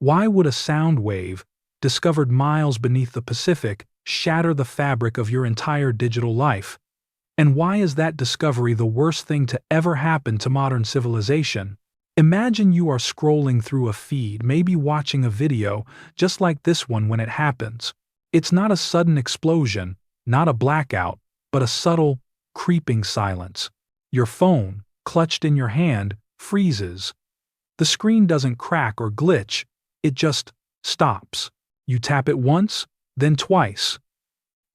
Why would a sound wave, discovered miles beneath the Pacific, shatter the fabric of your entire digital life? And why is that discovery the worst thing to ever happen to modern civilization? Imagine you are scrolling through a feed, maybe watching a video, just like this one when it happens. It's not a sudden explosion, not a blackout, but a subtle, creeping silence. Your phone, clutched in your hand, freezes. The screen doesn't crack or glitch, it just stops. You tap it once, then twice.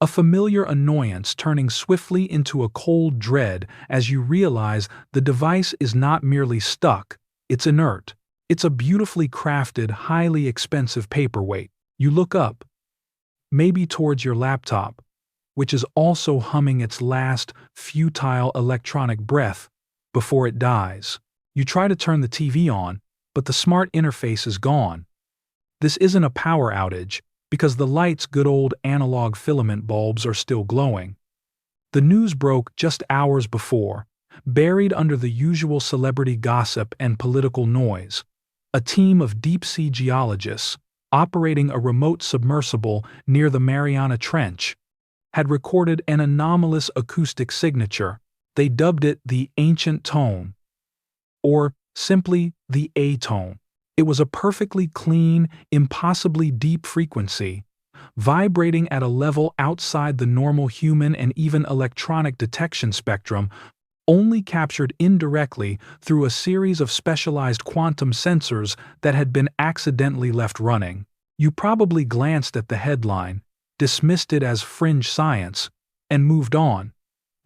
A familiar annoyance turning swiftly into a cold dread as you realize the device is not merely stuck, it's inert. It's a beautifully crafted, highly expensive paperweight. You look up, maybe towards your laptop, which is also humming its last, futile electronic breath before it dies. You try to turn the TV on, but the smart interface is gone. This isn't a power outage, because the light's good old analog filament bulbs are still glowing. The news broke just hours before, buried under the usual celebrity gossip and political noise. A team of deep-sea geologists, operating a remote submersible near the Mariana Trench, had recorded an anomalous acoustic signature. They dubbed it the ancient tone, or simply the A-tone. It was a perfectly clean, impossibly deep frequency, vibrating at a level outside the normal human and even electronic detection spectrum, only captured indirectly through a series of specialized quantum sensors that had been accidentally left running. You probably glanced at the headline, dismissed it as fringe science, and moved on.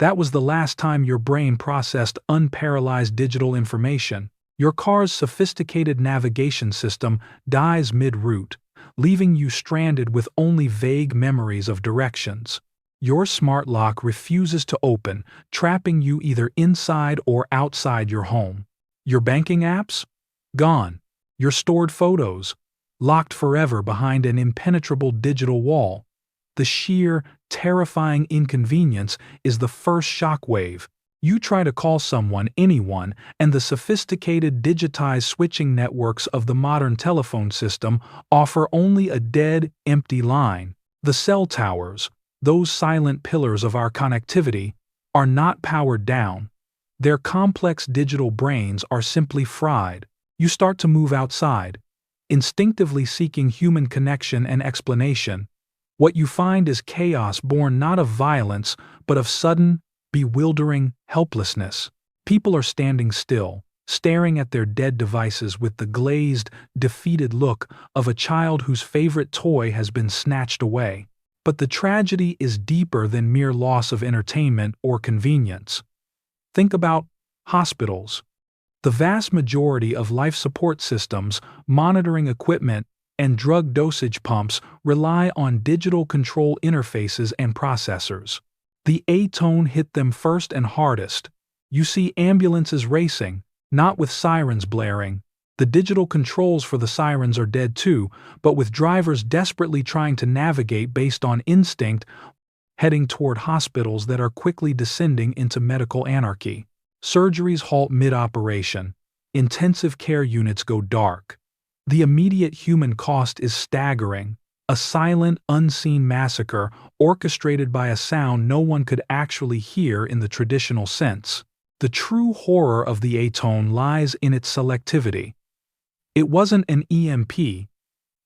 That was the last time your brain processed unparalleled digital information. Your car's sophisticated navigation system dies mid-route, leaving you stranded with only vague memories of directions. Your smart lock refuses to open, trapping you either inside or outside your home. Your banking apps? Gone. Your stored photos? Locked forever behind an impenetrable digital wall. The sheer, terrifying inconvenience is the first shockwave. You try to call someone, anyone, and the sophisticated digitized switching networks of the modern telephone system offer only a dead, empty line. The cell towers, those silent pillars of our connectivity, are not powered down. Their complex digital brains are simply fried. You start to move outside, instinctively seeking human connection and explanation. What you find is chaos born not of violence, but of sudden, bewildering helplessness. People are standing still, staring at their dead devices with the glazed, defeated look of a child whose favorite toy has been snatched away. But the tragedy is deeper than mere loss of entertainment or convenience. Think about hospitals. The vast majority of life support systems, monitoring equipment, and drug dosage pumps rely on digital control interfaces and processors. The A-tone hit them first and hardest. You see ambulances racing, not with sirens blaring. The digital controls for the sirens are dead too, but with drivers desperately trying to navigate based on instinct, heading toward hospitals that are quickly descending into medical anarchy. Surgeries halt mid-operation. Intensive care units go dark. The immediate human cost is staggering. A silent, unseen massacre orchestrated by a sound no one could actually hear in the traditional sense. The true horror of the A-tone lies in its selectivity. It wasn't an EMP.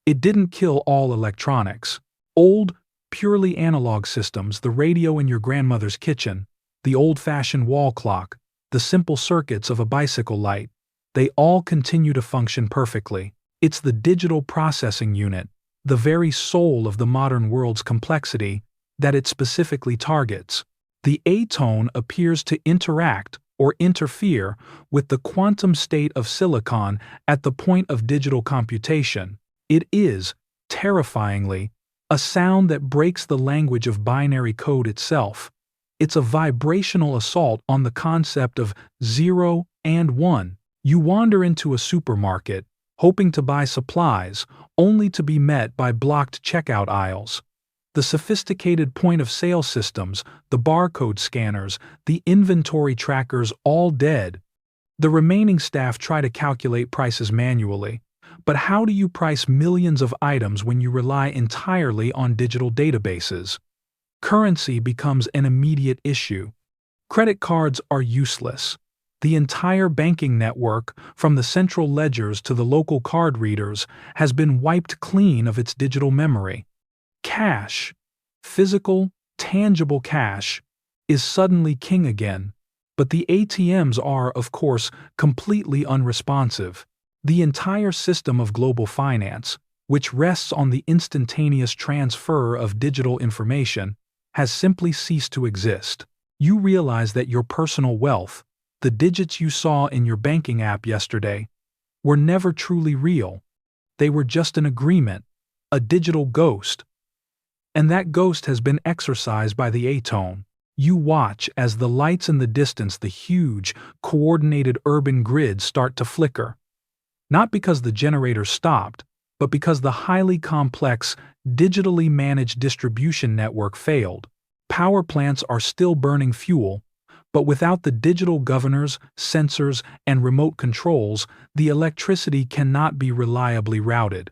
It didn't kill all electronics. Old, purely analog systems, the radio in your grandmother's kitchen, the old-fashioned wall clock, the simple circuits of a bicycle light, they all continue to function perfectly. It's the digital processing unit, the very soul of the modern world's complexity, that it specifically targets. The A-tone appears to interact or interfere with the quantum state of silicon at the point of digital computation. It is, terrifyingly, a sound that breaks the language of binary code itself. It's a vibrational assault on the concept of 0 and 1. You wander into a supermarket, hoping to buy supplies, only to be met by blocked checkout aisles. The sophisticated point-of-sale systems, the barcode scanners, the inventory trackers all dead. The remaining staff try to calculate prices manually, But how do you price millions of items when you rely entirely on digital databases? Currency becomes an immediate issue. Credit cards are useless. The entire banking network, from the central ledgers to the local card readers, has been wiped clean of its digital memory. Cash, physical, tangible cash, is suddenly king again. But the ATMs are, of course, completely unresponsive. The entire system of global finance, which rests on the instantaneous transfer of digital information, has simply ceased to exist. You realize that your personal wealth, the digits you saw in your banking app yesterday, were never truly real. They were just an agreement, a digital ghost. And that ghost has been exorcised by the atone. You watch as the lights in the distance, the huge, coordinated urban grids start to flicker. Not because the generator stopped, but because the highly complex, digitally managed distribution network failed. Power plants are still burning fuel, but without the digital governors, sensors, and remote controls, the electricity cannot be reliably routed.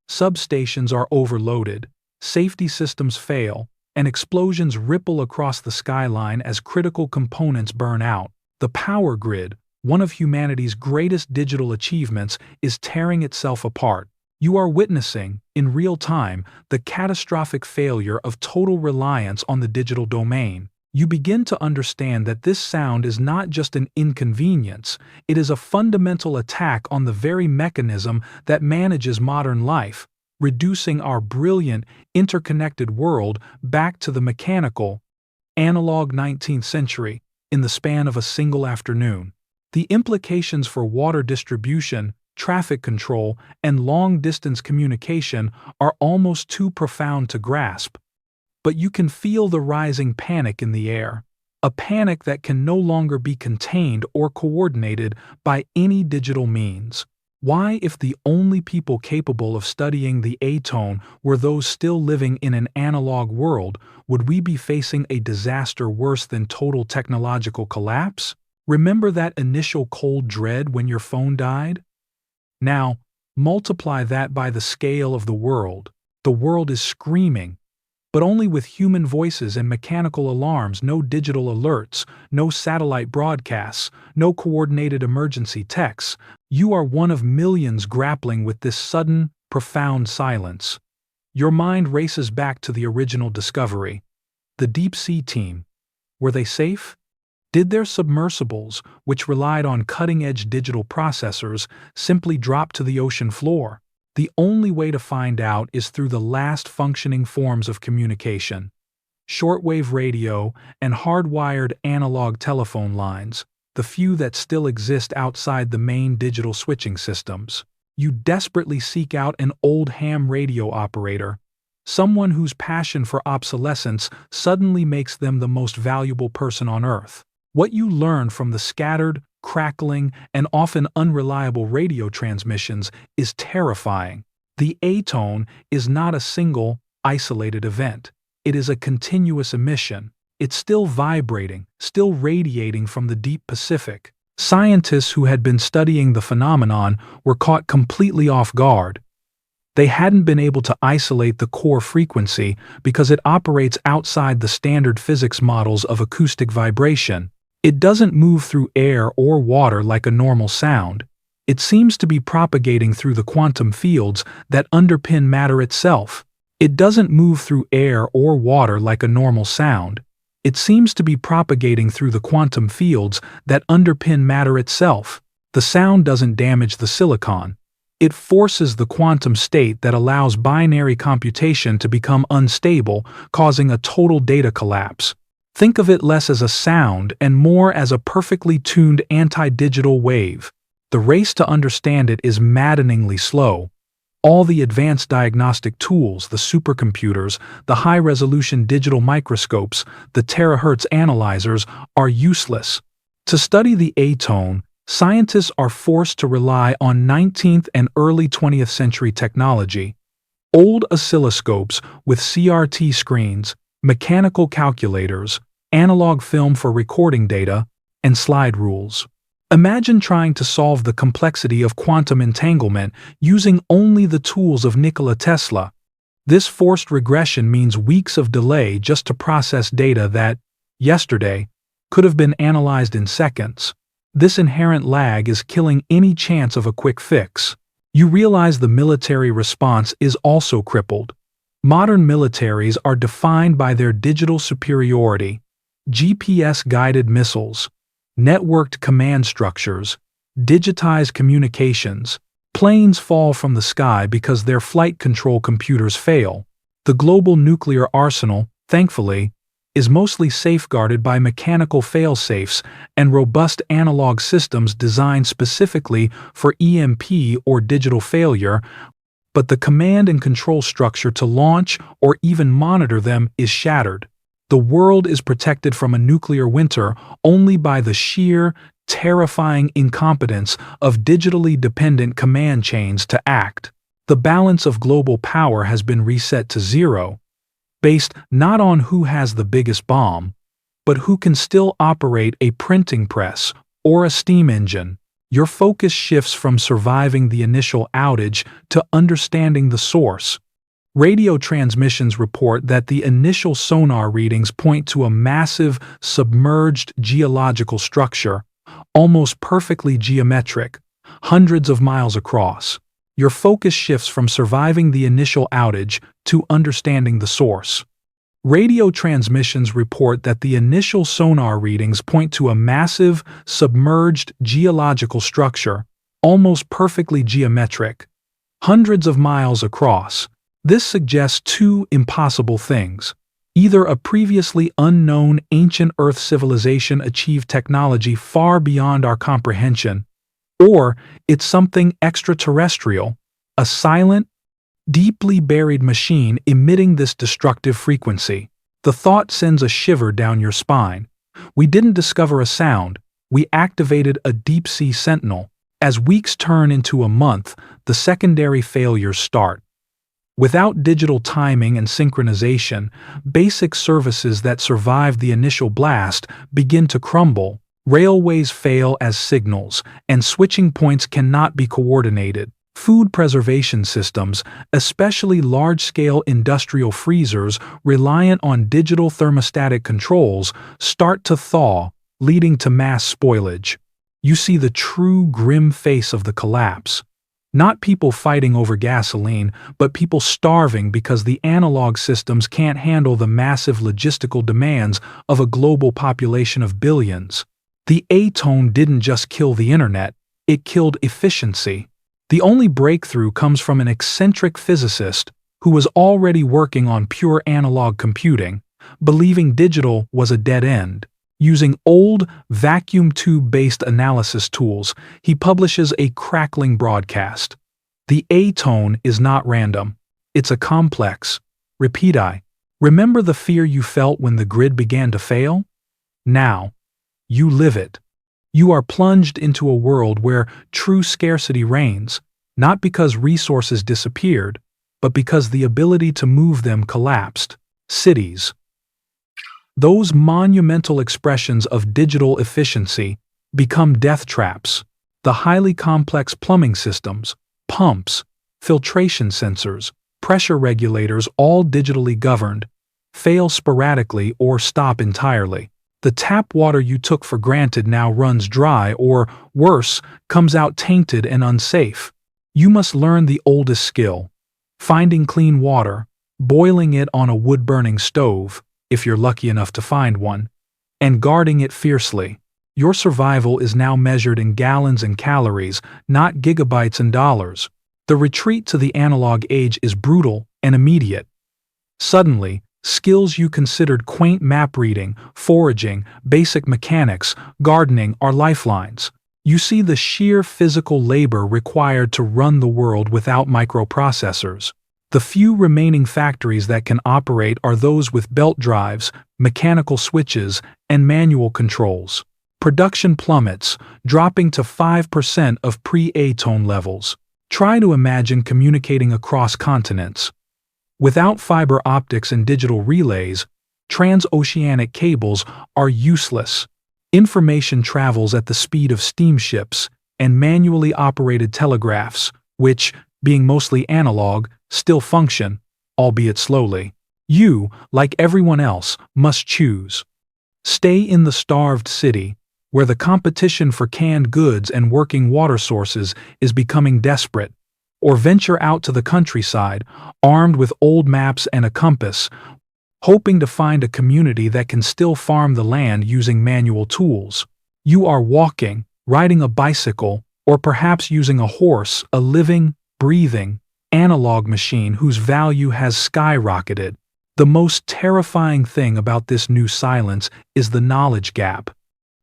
Substations are overloaded, safety systems fail, and explosions ripple across the skyline as critical components burn out. The power grid, one of humanity's greatest digital achievements, is tearing itself apart. You are witnessing, in real time, the catastrophic failure of total reliance on the digital domain. You begin to understand that this sound is not just an inconvenience, it is a fundamental attack on the very mechanism that manages modern life, reducing our brilliant, interconnected world back to the mechanical, analog 19th century in the span of a single afternoon. The implications for water distribution, traffic control, and long-distance communication are almost too profound to grasp. But you can feel the rising panic in the air, a panic that can no longer be contained or coordinated by any digital means. Why, if the only people capable of studying the atone were those still living in an analog world, would we be facing a disaster worse than total technological collapse? Remember that initial cold dread when your phone died? Now, multiply that by the scale of the world. The world is screaming, but only with human voices and mechanical alarms, no digital alerts, no satellite broadcasts, no coordinated emergency texts. You are one of millions grappling with this sudden, profound silence. Your mind races back to the original discovery. The deep-sea team. Were they safe? Did their submersibles, which relied on cutting-edge digital processors, simply drop to the ocean floor? The only way to find out is through the last functioning forms of communication: shortwave radio and hardwired analog telephone lines, the few that still exist outside the main digital switching systems. You desperately seek out an old ham radio operator, someone whose passion for obsolescence suddenly makes them the most valuable person on Earth. What you learn from the scattered, crackling, and often unreliable radio transmissions is terrifying. The atone is not a single, isolated event. It is a continuous emission. It's still vibrating, still radiating from the deep Pacific. Scientists who had been studying the phenomenon were caught completely off guard. They hadn't been able to isolate the core frequency because it operates outside the standard physics models of acoustic vibration. It doesn't move through air or water like a normal sound. It seems to be propagating through the quantum fields that underpin matter itself. It doesn't move through air or water like a normal sound. It seems to be propagating through the quantum fields that underpin matter itself. The sound doesn't damage the silicon. It forces the quantum state that allows binary computation to become unstable, causing a total data collapse. Think of it less as a sound and more as a perfectly tuned anti-digital wave. The race to understand it is maddeningly slow. All the advanced diagnostic tools, the supercomputers, the high-resolution digital microscopes, the terahertz analyzers, are useless. To study the atone, scientists are forced to rely on 19th and early 20th century technology. Old oscilloscopes with CRT screens, mechanical calculators, analog film for recording data, and slide rules. Imagine trying to solve the complexity of quantum entanglement using only the tools of Nikola Tesla. This forced regression means weeks of delay just to process data that, yesterday, could have been analyzed in seconds. This inherent lag is killing any chance of a quick fix. You realize the military response is also crippled. Modern militaries are defined by their digital superiority, GPS-guided missiles, networked command structures, digitized communications. Planes fall from the sky because their flight control computers fail. The global nuclear arsenal, thankfully, is mostly safeguarded by mechanical fail-safes and robust analog systems designed specifically for EMP or digital failure, but the command and control structure to launch or even monitor them is shattered. The world is protected from a nuclear winter only by the sheer, terrifying incompetence of digitally dependent command chains to act. The balance of global power has been reset to zero, based not on who has the biggest bomb, but who can still operate a printing press or a steam engine. Your focus shifts from surviving the initial outage to understanding the source. Radio transmissions report that the initial sonar readings point to a massive, submerged geological structure, almost perfectly geometric, hundreds of miles across. Your focus shifts from surviving the initial outage to understanding the source. Radio transmissions report that the initial sonar readings point to a massive, submerged geological structure, almost perfectly geometric, hundreds of miles across. This suggests two impossible things. Either a previously unknown ancient Earth civilization achieved technology far beyond our comprehension, or it's something extraterrestrial, a silent, deeply buried machine emitting this destructive frequency. The thought sends a shiver down your spine. We didn't discover a sound, we activated a deep-sea sentinel. As weeks turn into a month, the secondary failures start. Without digital timing and synchronization, basic services that survived the initial blast begin to crumble. Railways fail as signals, and switching points cannot be coordinated. Food preservation systems, especially large-scale industrial freezers reliant on digital thermostatic controls, start to thaw, leading to mass spoilage. You see the true grim face of the collapse. Not people fighting over gasoline, but people starving because the analog systems can't handle the massive logistical demands of a global population of billions. The A-tone didn't just kill the internet, it killed efficiency. The only breakthrough comes from an eccentric physicist who was already working on pure analog computing, believing digital was a dead end. Using old, vacuum tube-based analysis tools, he publishes a crackling broadcast. The A-tone is not random. It's a complex. Repeat I. Remember the fear you felt when the grid began to fail? Now, you live it. You are plunged into a world where true scarcity reigns, not because resources disappeared, but because the ability to move them collapsed. Cities. Those monumental expressions of digital efficiency become death traps. The highly complex plumbing systems, pumps, filtration sensors, pressure regulators, all digitally governed, fail sporadically or stop entirely. The tap water you took for granted now runs dry or, worse, comes out tainted and unsafe. You must learn the oldest skill: finding clean water, boiling it on a wood-burning stove, if you're lucky enough to find one, and guarding it fiercely. Your survival is now measured in gallons and calories, not gigabytes and dollars. The retreat to the analog age is brutal and immediate. Suddenly, skills you considered quaint map reading, foraging, basic mechanics, gardening are lifelines. You see the sheer physical labor required to run the world without microprocessors. The few remaining factories that can operate are those with belt drives, mechanical switches, and manual controls. Production plummets, dropping to 5% of pre-A-tone levels. Try to imagine communicating across continents. Without fiber optics and digital relays, transoceanic cables are useless. Information travels at the speed of steamships and manually operated telegraphs, which, being mostly analog, still function, albeit slowly. You, like everyone else, must choose. Stay in the starved city, where the competition for canned goods and working water sources is becoming desperate, or venture out to the countryside, armed with old maps and a compass, hoping to find a community that can still farm the land using manual tools. You are walking, riding a bicycle, or perhaps using a horse, a living, breathing, analog machine whose value has skyrocketed. The most terrifying thing about this new silence is the knowledge gap.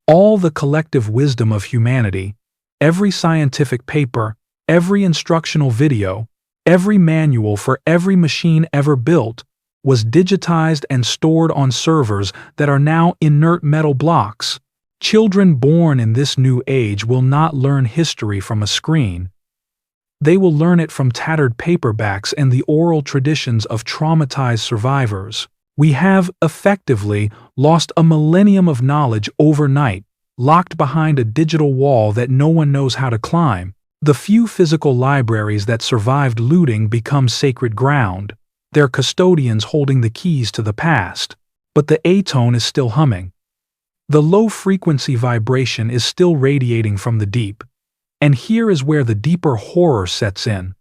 All the collective wisdom of humanity, every scientific paper, every instructional video, every manual for every machine ever built, was digitized and stored on servers that are now inert metal blocks. Children born in this new age will not learn history from a screen. They will learn it from tattered paperbacks and the oral traditions of traumatized survivors. We have, effectively, lost a millennium of knowledge overnight, locked behind a digital wall that no one knows how to climb. The few physical libraries that survived looting become sacred ground, their custodians holding the keys to the past. But the A-tone is still humming. The low-frequency vibration is still radiating from the deep. And here is where the deeper horror sets in.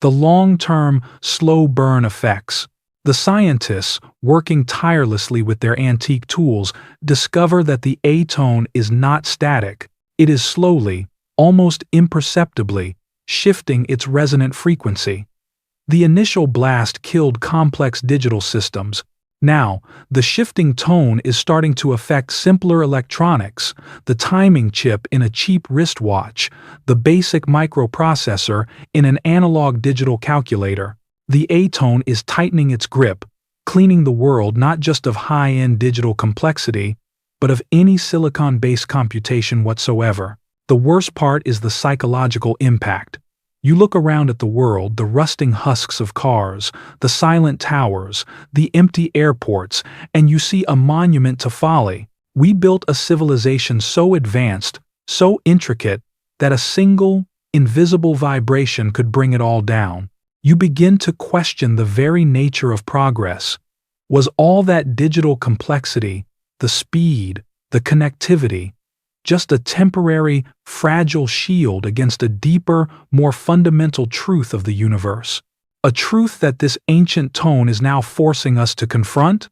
The long-term, slow-burn effects. The scientists, working tirelessly with their antique tools, discover that the A-tone is not static. It is slowly, almost imperceptibly, shifting its resonant frequency. The initial blast killed complex digital systems. Now, the shifting tone is starting to affect simpler electronics, the timing chip in a cheap wristwatch, the basic microprocessor in an analog digital calculator. The A-tone is tightening its grip, cleaning the world not just of high-end digital complexity, but of any silicon-based computation whatsoever. The worst part is the psychological impact. You look around at the world, the rusting husks of cars, the silent towers, the empty airports, and you see a monument to folly. We built a civilization so advanced, so intricate, that a single, invisible vibration could bring it all down. You begin to question the very nature of progress. Was all that digital complexity, the speed, the connectivity, just a temporary, fragile shield against a deeper, more fundamental truth of the universe? A truth that this ancient tone is now forcing us to confront?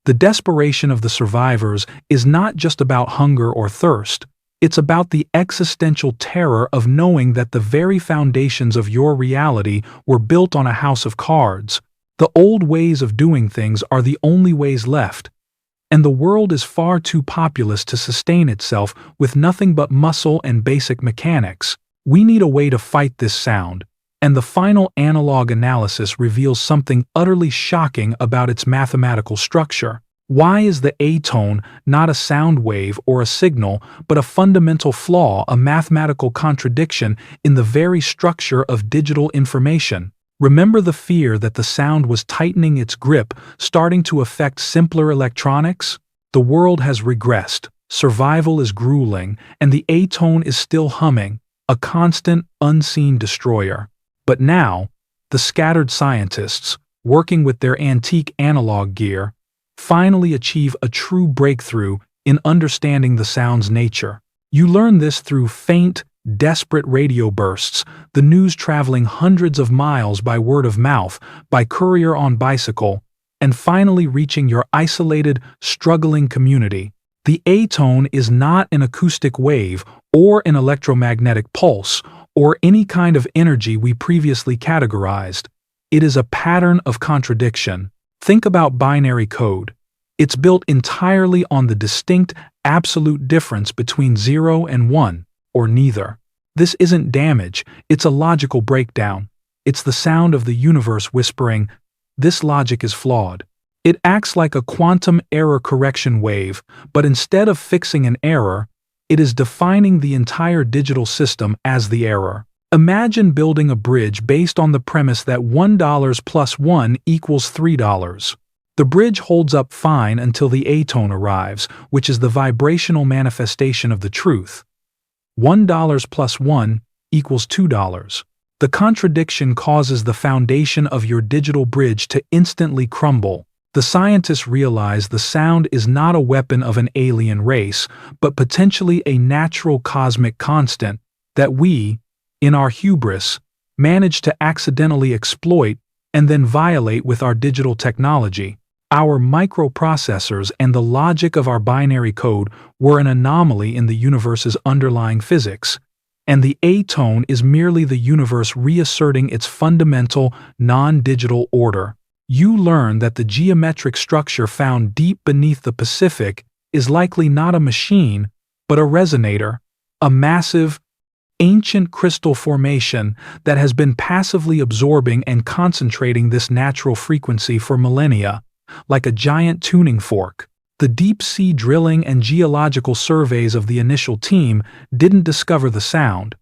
The desperation of the survivors is not just about hunger or thirst. It's about the existential terror of knowing that the very foundations of your reality were built on a house of cards. The old ways of doing things are the only ways left. And the world is far too populous to sustain itself with nothing but muscle and basic mechanics. We need a way to fight this sound, and the final analog analysis reveals something utterly shocking about its mathematical structure. Why is the A-tone not a sound wave or a signal, but a fundamental flaw, a mathematical contradiction in the very structure of digital information? Remember the fear that the sound was tightening its grip, starting to affect simpler electronics? The world has regressed, survival is grueling, and the A-tone is still humming, a constant, unseen destroyer. But now, the scattered scientists, working with their antique analog gear, finally achieve a true breakthrough in understanding the sound's nature. You learn this through faint, desperate radio bursts, the news traveling hundreds of miles by word of mouth, by courier on bicycle, and finally reaching your isolated, struggling community. The A-tone is not an acoustic wave or an electromagnetic pulse or any kind of energy we previously categorized. It is a pattern of contradiction. Think about binary code. It's built entirely on the distinct, absolute difference between 0 and 1, or neither. This isn't damage, it's a logical breakdown. It's the sound of the universe whispering, "This logic is flawed." It acts like a quantum error correction wave, but instead of fixing an error, it is defining the entire digital system as the error. Imagine building a bridge based on the premise that $1 plus 1 equals $3. The bridge holds up fine until the A-tone arrives, which is the vibrational manifestation of the truth. $1 plus 1 equals $2. The contradiction causes the foundation of your digital bridge to instantly crumble. The scientists realize the sound is not a weapon of an alien race, but potentially a natural cosmic constant that we, in our hubris, manage to accidentally exploit and then violate with our digital technology. Our microprocessors and the logic of our binary code were an anomaly in the universe's underlying physics, and the A-tone is merely the universe reasserting its fundamental, non-digital order. You learn that the geometric structure found deep beneath the Pacific is likely not a machine, but a resonator, a massive, ancient crystal formation that has been passively absorbing and concentrating this natural frequency for millennia, like a giant tuning fork. The deep-sea drilling and geological surveys of the initial team didn't discover the sound.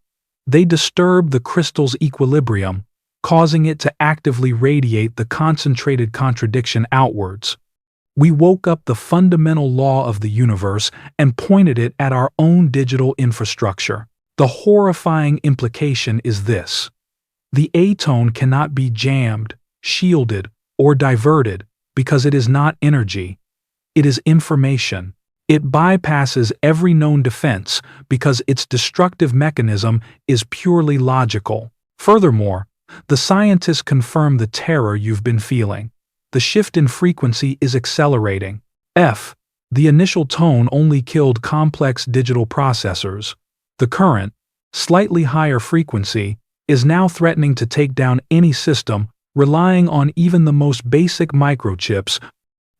They disturbed the crystal's equilibrium, causing it to actively radiate the concentrated contradiction outwards. We woke up the fundamental law of the universe and pointed it at our own digital infrastructure. The horrifying implication is this: the A-tone cannot be jammed, shielded, or diverted because it is not energy. It is information. It bypasses every known defense because its destructive mechanism is purely logical. Furthermore, the scientists confirm the terror you've been feeling. The shift in frequency is accelerating. The initial tone only killed complex digital processors. The current, slightly higher frequency, is now threatening to take down any system relying on even the most basic microchips,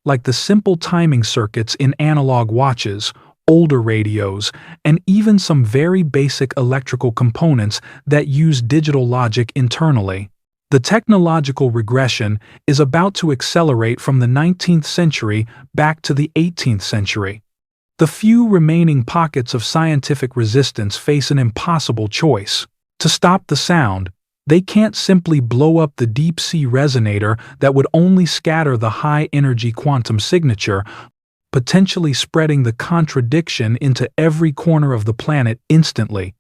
like the simple timing circuits in analog watches, older radios, and even some very basic electrical components that use digital logic internally. The technological regression is about to accelerate from the 19th century back to the 18th century. The few remaining pockets of scientific resistance face an impossible choice. To stop the sound, they can't simply blow up the deep-sea resonator that would only scatter the high-energy quantum signature, potentially spreading the contradiction into every corner of the planet instantly,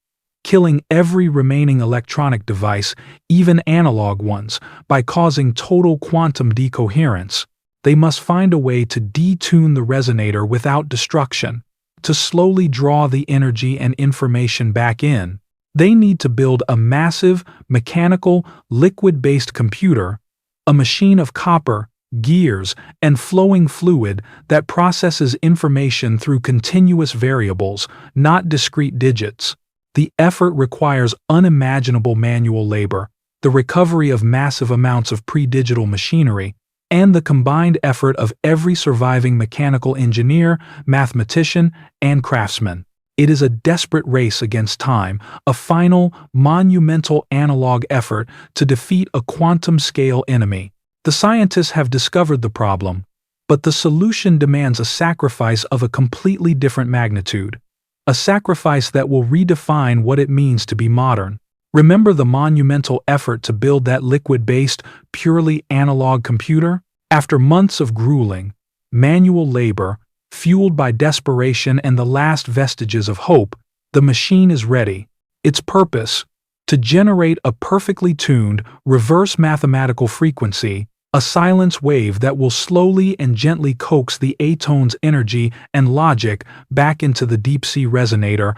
killing every remaining electronic device, even analog ones, by causing total quantum decoherence. They must find a way to detune the resonator without destruction, to slowly draw the energy and information back in. They need to build a massive, mechanical, liquid-based computer, a machine of copper, gears, and flowing fluid that processes information through continuous variables, not discrete digits. The effort requires unimaginable manual labor, the recovery of massive amounts of pre-digital machinery, and the combined effort of every surviving mechanical engineer, mathematician, and craftsman. It is a desperate race against time, a final, monumental analog effort to defeat a quantum-scale enemy. The scientists have discovered the problem, but the solution demands a sacrifice of a completely different magnitude. A sacrifice that will redefine what it means to be modern. Remember the monumental effort to build that liquid-based, purely analog computer? After months of grueling, manual labor, fueled by desperation and the last vestiges of hope, the machine is ready. Its purpose: to generate a perfectly tuned, reverse mathematical frequency, a silence wave that will slowly and gently coax the A-tone's energy and logic back into the deep-sea resonator,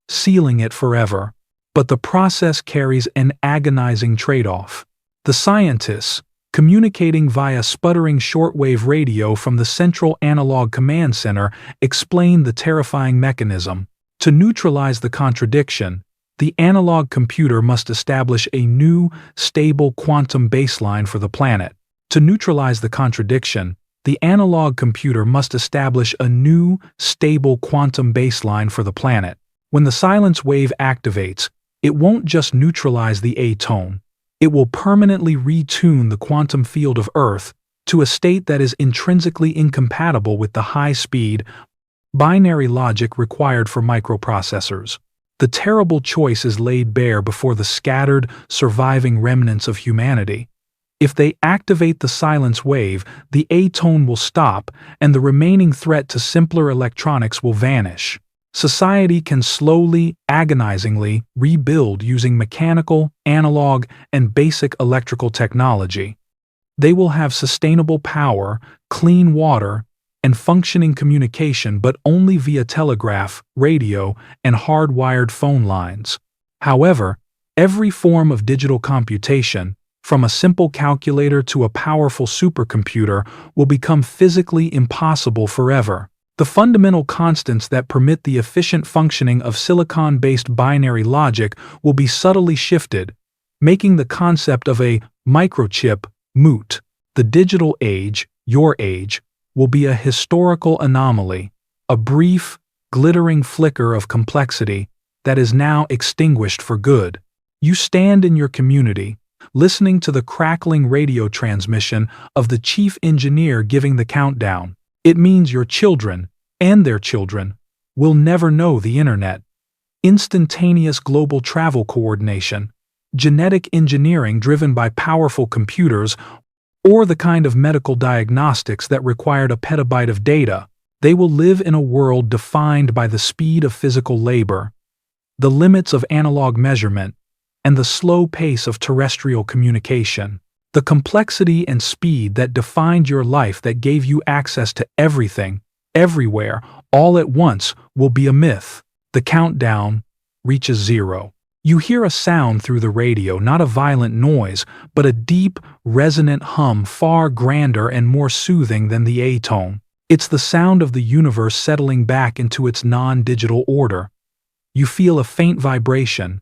sealing it forever. But the process carries an agonizing trade-off. The scientists, communicating via sputtering shortwave radio from the Central Analog Command Center, explain the terrifying mechanism. To neutralize the contradiction, the analog computer must establish a new, stable quantum baseline for the planet. To neutralize the contradiction, the analog computer must establish a new, stable quantum baseline for the planet. When the silence wave activates, it won't just neutralize the A-tone. It will permanently retune the quantum field of Earth to a state that is intrinsically incompatible with the high-speed, binary logic required for microprocessors. The terrible choice is laid bare before the scattered, surviving remnants of humanity. If they activate the silence wave, the A-tone will stop, and the remaining threat to simpler electronics will vanish. Society can slowly, agonizingly rebuild using mechanical, analog, and basic electrical technology. They will have sustainable power, clean water, and functioning communication, but only via telegraph, radio, and hardwired phone lines. However, every form of digital computation, from a simple calculator to a powerful supercomputer, will become physically impossible forever. The fundamental constants that permit the efficient functioning of silicon-based binary logic will be subtly shifted, making the concept of a microchip moot. The digital age, your age, will be a historical anomaly, a brief, glittering flicker of complexity that is now extinguished for good. You stand in your community, listening to the crackling radio transmission of the chief engineer giving the countdown. It means your children, and their children, will never know the internet. Instantaneous global travel coordination, genetic engineering driven by powerful computers, or the kind of medical diagnostics that required a petabyte of data. They will live in a world defined by the speed of physical labor, the limits of analog measurement, and the slow pace of terrestrial communication. The complexity and speed that defined your life, that gave you access to everything, everywhere, all at once, will be a myth. The countdown reaches zero. You hear a sound through the radio, not a violent noise, but a deep, resonant hum far grander and more soothing than the A-tone. It's the sound of the universe settling back into its non-digital order. You feel a faint vibration,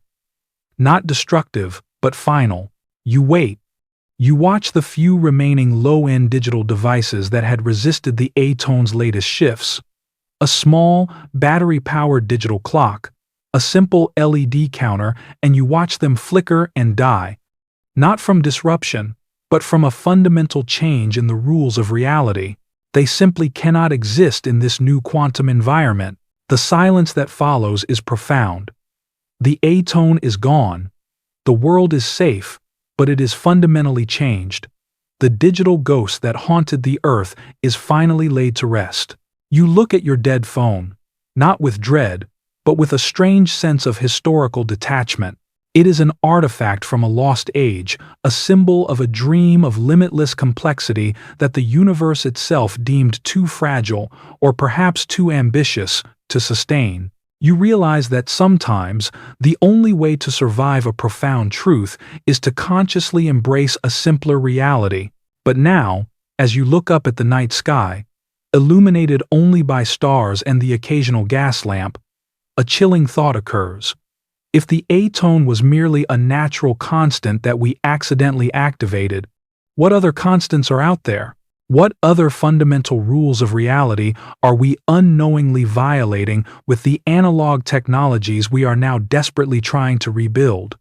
not destructive, but final. You wait. You watch the few remaining low-end digital devices that had resisted the A-tone's latest shifts. A small, battery-powered digital clock, a simple LED counter, and you watch them flicker and die. Not from disruption, but from a fundamental change in the rules of reality. They simply cannot exist in this new quantum environment. The silence that follows is profound. The A-tone is gone. The world is safe, but it is fundamentally changed. The digital ghost that haunted the earth is finally laid to rest. You look at your dead phone, not with dread, but with a strange sense of historical detachment. It is an artifact from a lost age, a symbol of a dream of limitless complexity that the universe itself deemed too fragile, or perhaps too ambitious, to sustain. You realize that sometimes the only way to survive a profound truth is to consciously embrace a simpler reality. But now, as you look up at the night sky, illuminated only by stars and the occasional gas lamp, a chilling thought occurs. If the A-tone was merely a natural constant that we accidentally activated, what other constants are out there? What other fundamental rules of reality are we unknowingly violating with the analog technologies we are now desperately trying to rebuild?